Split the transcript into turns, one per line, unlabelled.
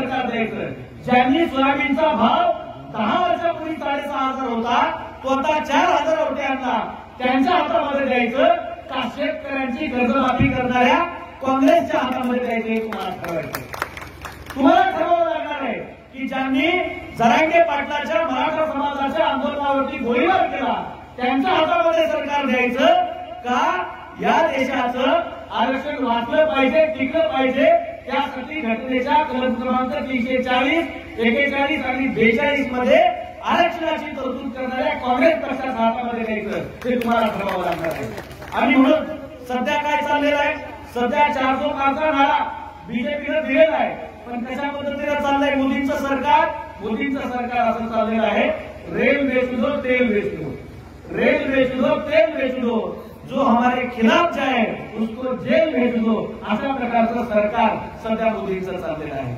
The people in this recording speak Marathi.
सरकार द्यायचं. ज्यांनी सोयाबीनचा भाव 10 वर्षापूर्वी 6,500 होता तो आता 4,000 रुपये आणला, त्यांच्या हातामध्ये द्यायचं का शेतकऱ्यांची कर्जमाफी करणाऱ्या काँग्रेसच्या हातामध्ये द्यायचं हे तुम्हाला ठरवायचं. तुम्हाला ठरवावं लागणार आहे की ज्यांनी जरांगे पाटलाच्या मराठा समाजाच्या आंदोलनावरती गोळीबार केला त्यांच्या हातामध्ये सरकार द्यायचं का या देशाचं आरक्षण वाचलं पाहिजे, टिकलं पाहिजे, त्यासाठी घटनेच्या कलम क्रमांक 340, 41 आणि 42 मध्ये आरक्षणाची तरतूद करणाऱ्या काँग्रेस पक्षाच्या हातामध्ये द्यायचं हे तुम्हाला ठरवावं लागणार आहे. आणि म्हणून सध्या काय चाललेलं आहे, सध्या 405चा नारा बीजेपीनं दिलेला आहे, पण कशा पद्धतीने चाललंय मोदींचं सरकार असं चाललेलं आहे, रेल बेच दो तेल बेच दो, रेल बेच दो तेल बेच दो, जो हमारे खिलाफ जाए उसको जेल भेज दो, अशा प्रकारचं सरकार सध्या मोदींचं चाललेलं आहे.